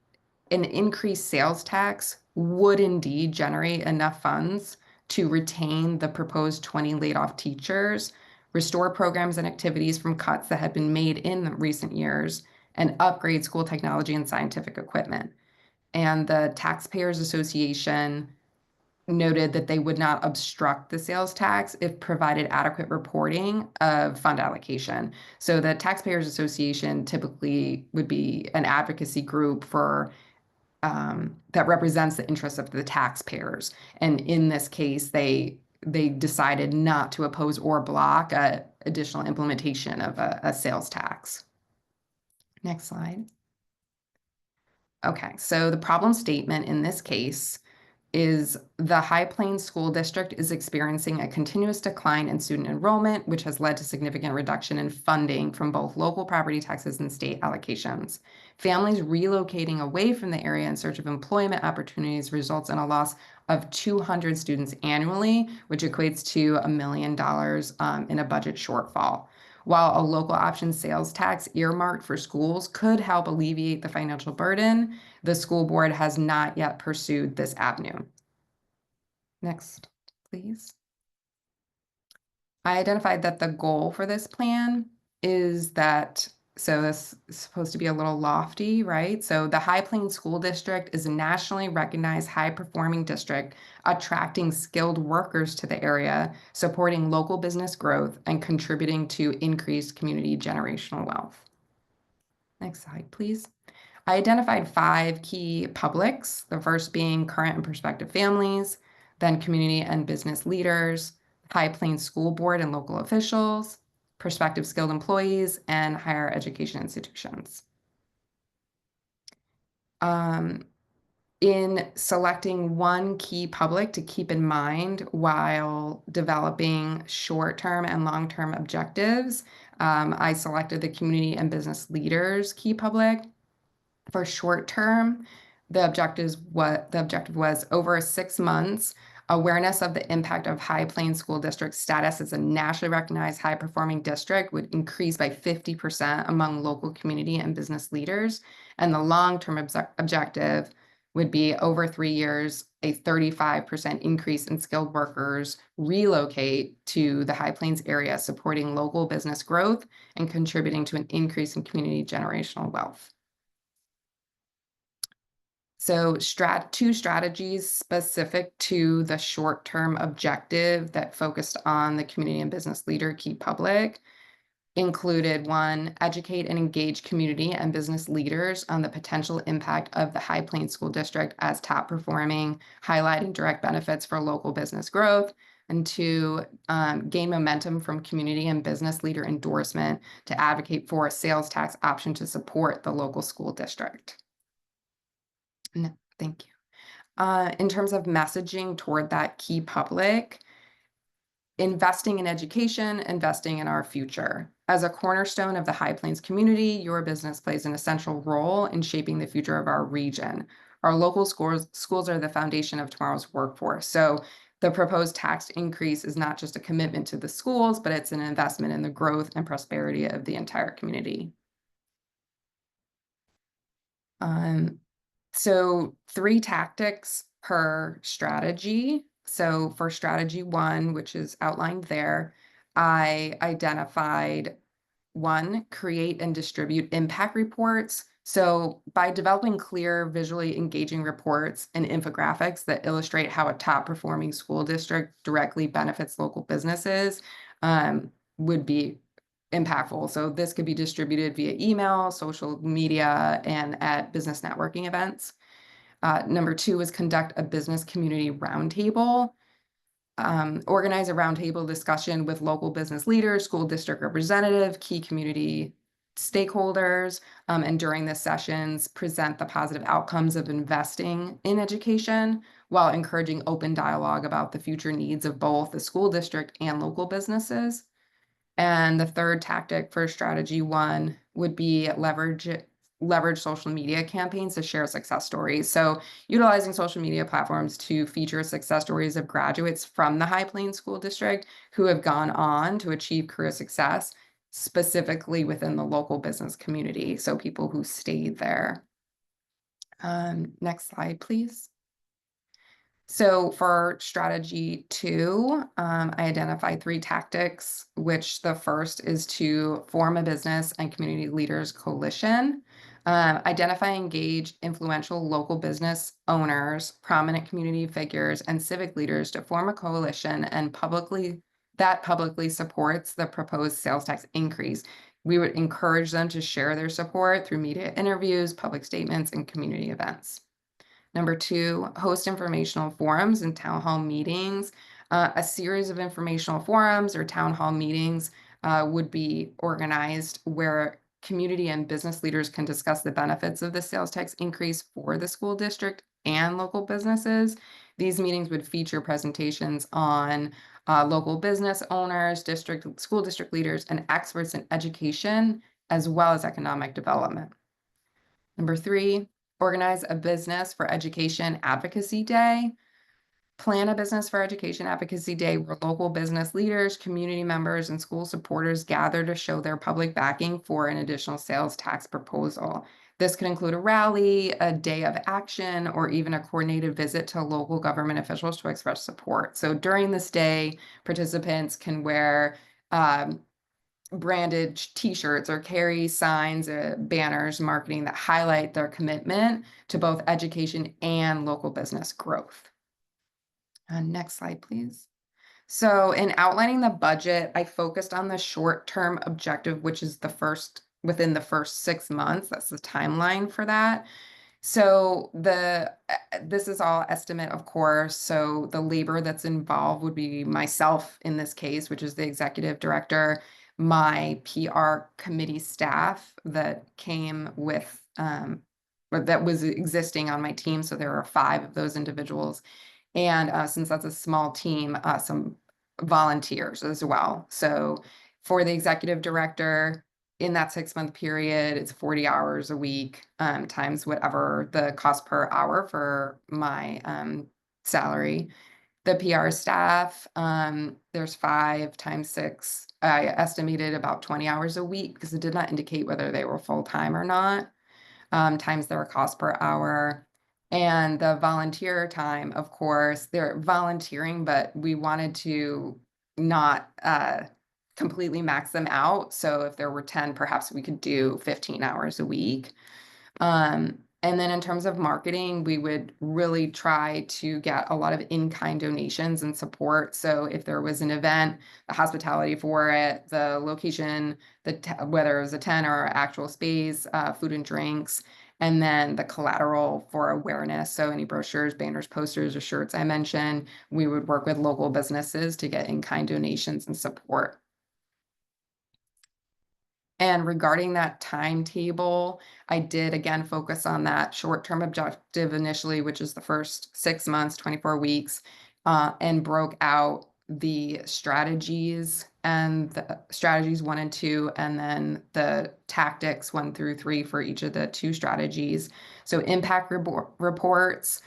an increased sales tax would indeed generate enough funds to retain the proposed 20 laid off teachers, restore programs and activities from cuts that had been made in the recent years, and upgrade school technology and scientific equipment. And the Taxpayers Association noted that they would not obstruct the sales tax if provided adequate reporting of fund allocation. So the Taxpayers Association typically would be an advocacy group for that represents the interests of the taxpayers. And in this case, they decided not to oppose or block additional implementation of a sales tax. Next slide. Okay, so the problem statement in this case is the High Plains School District is experiencing a continuous decline in student enrollment, which has led to significant reduction in funding from both local property taxes and state allocations. Families relocating away from the area in search of employment opportunities results in a loss of 200 students annually, which equates to $1 million in a budget shortfall. While a local option sales tax earmarked for schools could help alleviate the financial burden, the school board has not yet pursued this avenue. Next, please. I identified that the goal for this plan is that, so this is supposed to be a little lofty, right? So the High Plains School District is a nationally recognized high-performing district, attracting skilled workers to the area, supporting local business growth, and contributing to increased community generational wealth. Next slide, please. I identified 5 key publics, the first being current and prospective families, then community and business leaders, High Plains School Board and local officials, prospective skilled employees, and higher education institutions. In selecting one key public to keep in mind while developing short-term and long-term objectives, I selected the community and business leaders key public. For short term, the objective was over 6 months, awareness of the impact of High Plains School District status as a nationally recognized high-performing district would increase by 50% among local community and business leaders. And the long-term objective would be over 3 years, a 35% increase in skilled workers relocate to the High Plains area, supporting local business growth and contributing to an increase in community generational wealth. So two strategies specific to the short-term objective that focused on the community and business leader key public included: one, educate and engage community and business leaders on the potential impact of the High Plains School District as top performing, highlighting direct benefits for local business growth. And two, gain momentum from community and business leader endorsement to advocate for a sales tax option to support the local school district. No, thank you. In terms of messaging toward that key public, investing in education, investing in our future. As a cornerstone of the High Plains community, your business plays an essential role in shaping the future of our region. Our local schools are the foundation of tomorrow's workforce. So the proposed tax increase is not just a commitment to the schools, but it's an investment in the growth and prosperity of the entire community. So 3 tactics per strategy. So for strategy 1, which is outlined there, I identified 1, create and distribute impact reports. So by developing clear, visually engaging reports and infographics that illustrate how a top performing school district directly benefits local businesses, would be impactful. So this could be distributed via email, social media, and at business networking events. Number 2 is conduct a business community roundtable. Organize a roundtable discussion with local business leaders, school district representative, key community stakeholders, and during the sessions, present the positive outcomes of investing in education while encouraging open dialogue about the future needs of both the school district and local businesses. And the third tactic for strategy 1 would be leverage social media campaigns to share success stories. So utilizing social media platforms to feature success stories of graduates from the High Plains School District who have gone on to achieve career success, specifically within the local business community. So people who stayed there. Next slide, please. So for strategy 2, I identified 3 tactics, which the first is to form a business and community leaders coalition. Identify and engage influential local business owners, prominent community figures, and civic leaders to form a coalition and publicly supports the proposed sales tax increase. We would encourage them to share their support through media interviews, public statements, and community events. Number 2, host informational forums and town hall meetings. A series of informational forums or town hall meetings would be organized where community and business leaders can discuss the benefits of the sales tax increase for the school district and local businesses. These meetings would feature presentations on local business owners, school district leaders, and experts in education, as well as economic development. Number 3, organize a business for education advocacy day. Plan a business for education advocacy day where local business leaders, community members, and school supporters gather to show their public backing for an additional sales tax proposal. This could include a rally, a day of action, or even a coordinated visit to local government officials to express support. So during this day, participants can wear branded t-shirts or carry signs, banners, marketing that highlight their commitment to both education and local business growth. Next slide, please. So in outlining the budget, I focused on the short-term objective, which is within the first 6 months. That's the timeline for that. So this is all estimate, of course. So the labor that's involved would be myself in this case, which is the executive director, my PR committee staff that came with, or that was existing on my team. So there are 5 of those individuals. And since that's a small team, some volunteers as well. So for the executive director, in that 6-month period, it's 40 hours a week, times whatever the cost per hour for my salary. The PR staff, there's 5 times 6. I estimated about 20 hours a week because it did not indicate whether they were full-time or not, times their cost per hour. And the volunteer time, of course, they're volunteering, but we wanted to not completely max them out. So if there were 10, perhaps we could do 15 hours a week. And then in terms of marketing, we would really try to get a lot of in-kind donations and support. So if there was an event, the hospitality for it, the location, whether it was a tent or actual space, food and drinks, and then the collateral for awareness. So any brochures, banners, posters, or shirts I mentioned, we would work with local businesses to get in-kind donations and support. And regarding that timetable, I did again focus on that short-term objective initially, which is the first 6 months, 24 weeks, and broke out the strategies and the strategies 1 and 2, and then the tactics 1 through 3 for each of the 2 strategies. So impact reports.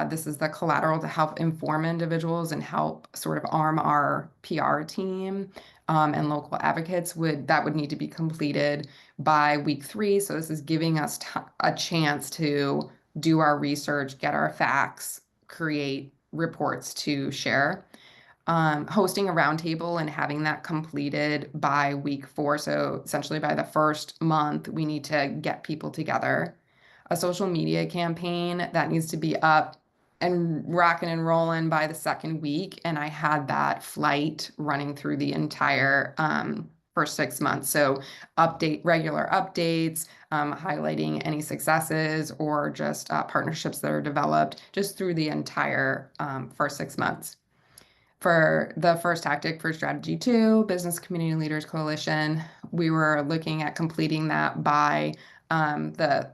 This is the collateral to help inform individuals and help sort of arm our PR team. And local advocates would need to be completed by week 3. So this is giving us a chance to do our research, get our facts, create reports to share. Hosting a roundtable and having that completed by week 4. So essentially by the first month, we need to get people together. A social media campaign that needs to be up and rocking and rolling by the 2nd week. And I had that flight running through the entire first 6 months. So regular updates, highlighting any successes or just partnerships that are developed just through the entire first 6 months. For the first tactic for strategy 2, Business Community Leaders Coalition, we were looking at completing that by the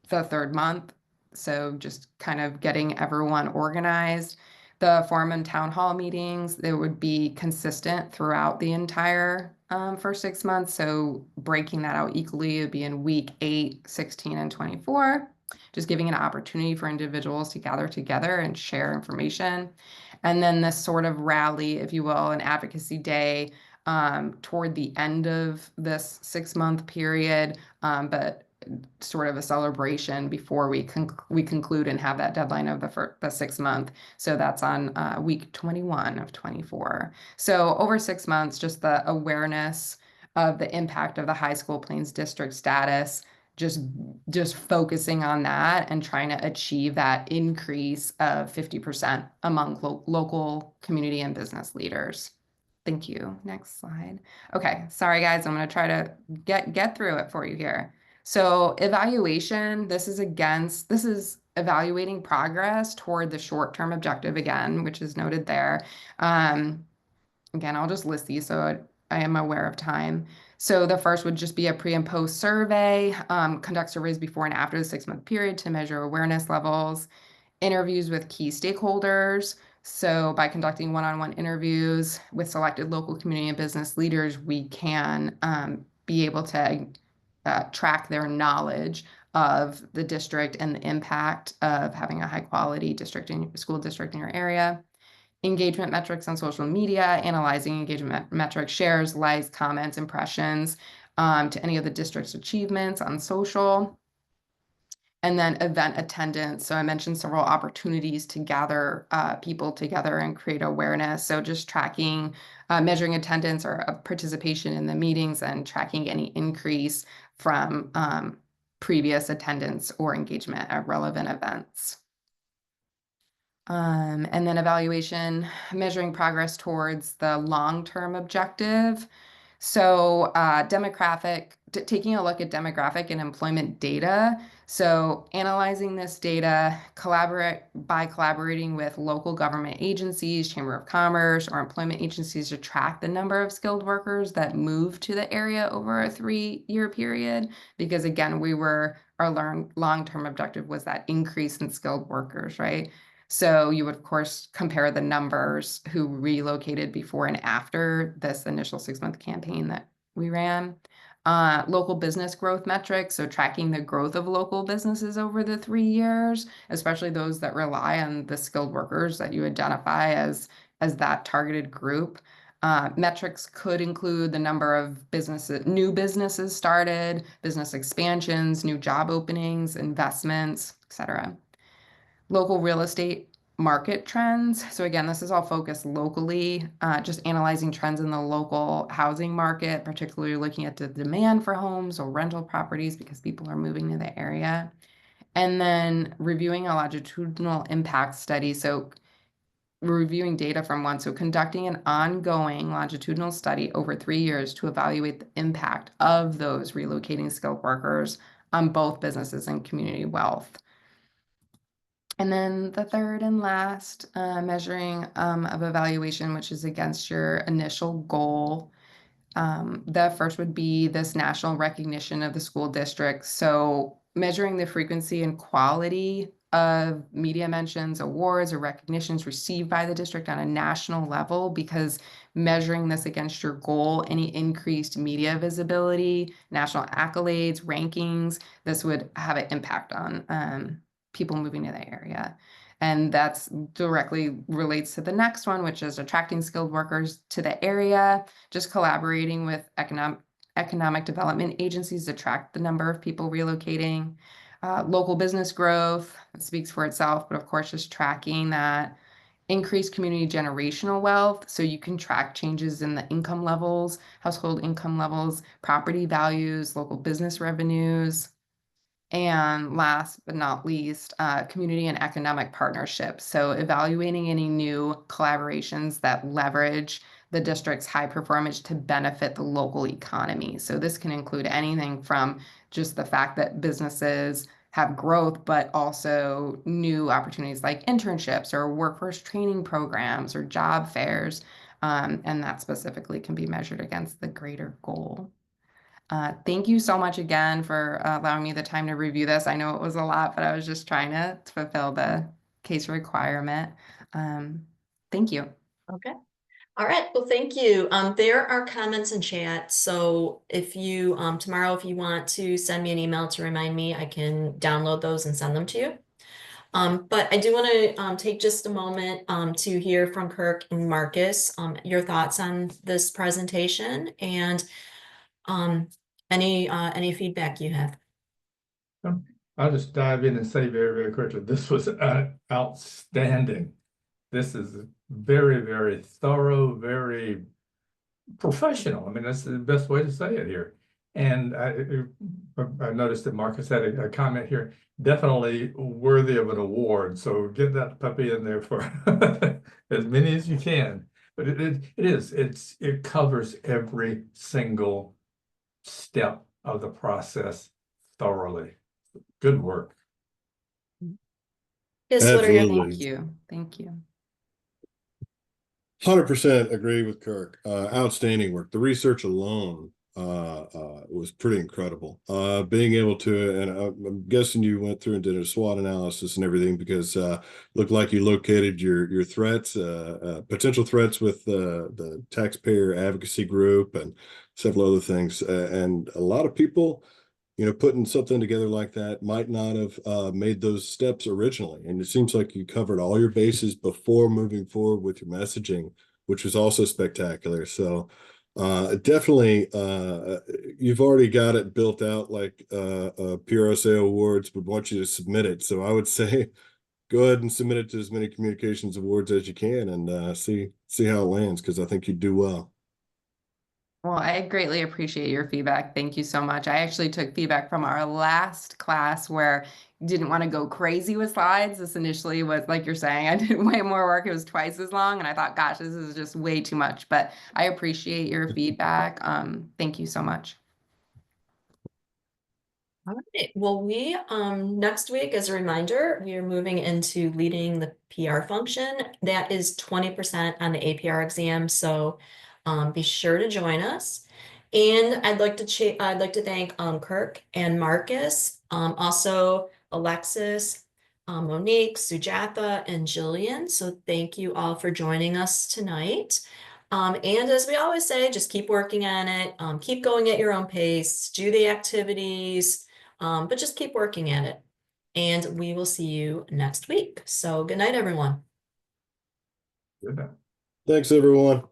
3rd month. So just kind of getting everyone organized. The forum and town hall meetings, they would be consistent throughout the entire first 6 months. So breaking that out equally would be in week 8, 16, and 24. Just giving an opportunity for individuals to gather together and share information. And then this sort of rally, if you will, an advocacy day toward the end of this 6-month period, but sort of a celebration before we conclude and have that deadline of the 6th month. So that's on week 21 of 24. So over 6 months, just the awareness of the impact of the high school Plains district status, just focusing on that and trying to achieve that increase of 50% among local community and business leaders. Thank you. Next slide. Okay, sorry guys, I'm going to try to get through it for you here. So evaluation, this is evaluating progress toward the short-term objective again, which is noted there. Again, I'll just list these so I am aware of time. So the first would just be a pre and post survey, conduct surveys before and after the 6-month period to measure awareness levels, interviews with key stakeholders. So by conducting one-on-one interviews with selected local community and business leaders, we can be able to track their knowledge of the district and the impact of having a high quality school district in your area. Engagement metrics on social media, analyzing engagement metrics, shares, likes, comments, impressions to any of the district's achievements on social. And then event attendance. So I mentioned several opportunities to gather people together and create awareness. So just tracking, measuring attendance or participation in the meetings and tracking any increase from previous attendance or engagement at relevant events. And then evaluation, measuring progress towards the long-term objective. So taking a look at demographic and employment data. So analyzing this data, collaborating with local government agencies, Chamber of Commerce, or employment agencies to track the number of skilled workers that move to the area over a 3-year period. Because again, our long-term objective was that increase in skilled workers, right? So you would, of course, compare the numbers who relocated before and after this initial 6-month campaign that we ran. Local business growth metrics, so tracking the growth of local businesses over the 3 years, especially those that rely on the skilled workers that you identify as that targeted group. Metrics could include the number of new businesses started, business expansions, new job openings, investments, etc. Local real estate market trends. So again, this is all focused locally, just analyzing trends in the local housing market, particularly looking at the demand for homes or rental properties because people are moving to the area. And then reviewing a longitudinal impact study. So reviewing data from one, so conducting an ongoing longitudinal study over 3 years to evaluate the impact of those relocating skilled workers on both businesses and community wealth. And then the third and last measuring of evaluation, which is against your initial goal. The first would be this national recognition of the school district. So measuring the frequency and quality of media mentions, awards, or recognitions received by the district on a national level, because measuring this against your goal, any increased media visibility, national accolades, rankings, this would have an impact on people moving to the area. And that's directly relates to the next one, which is attracting skilled workers to the area, just collaborating with economic development agencies to track the number of people relocating. Local business growth, it speaks for itself, but of course, just tracking that. Increased community generational wealth, so you can track changes in the income levels, household income levels, property values, local business revenues. And last but not least, community and economic partnerships. So evaluating any new collaborations that leverage the district's high performance to benefit the local economy. So this can include anything from just the fact that businesses have growth, but also new opportunities like internships or workforce training programs or job fairs. And that specifically can be measured against the greater goal. Thank you so much again for allowing me the time to review this. I know it was a lot, but I was just trying to fulfill the case requirement. Thank you. Okay. All right. Well, thank you. There are comments in chat. So if you, tomorrow, if you want to send me an email to remind me, I can download those and send them to you. But I do want to take just a moment to hear from Kirk and Marcus, your thoughts on this presentation and any feedback you have. I'll just dive in and say very, very quickly, this was outstanding. This is very, very thorough, very professional. I mean, that's the best way to say it here. And I noticed that Marcus had a comment here, definitely worthy of an award. So get that puppy in there for as many as you can. But it covers every single step of the process thoroughly. Good work. Yes, what are your Absolutely. thoughts? Thank you. Thank you. 100% agree with Kirk. Outstanding work. The research alone was pretty incredible. Being able to, and I'm guessing you went through and did a SWOT analysis and everything, because looked like you located your threats, potential threats with the taxpayer advocacy group and several other things. And a lot of people, putting something together like that might not have made those steps originally. And it seems like you covered all your bases before moving forward with your messaging, which was also spectacular. So definitely, you've already got it built out like PRSA Awards would want you to submit it. So I would say go ahead and submit it to as many communications awards as you can and see how it lands, because I think you do well. Well, I greatly appreciate your feedback. Thank you so much. I actually took feedback from our last class where didn't want to go crazy with slides. This initially was, like you're saying, I did way more work. It was twice as long. And I thought, gosh, this is just way too much. But I appreciate your feedback. Thank you so much. All right. Well, we next week, as a reminder, we are moving into leading the PR function. That is 20% on the APR exam. So be sure to join us. And I'd like to thank Kirk and Marcus, also Alexis, Monique, Sujatha, and Jillian. So thank you all for joining us tonight. And as we always say, just keep working on it, keep going at your own pace, do the activities, but just keep working at it. And we will see you next week. So good night, everyone. Good. Thanks, everyone.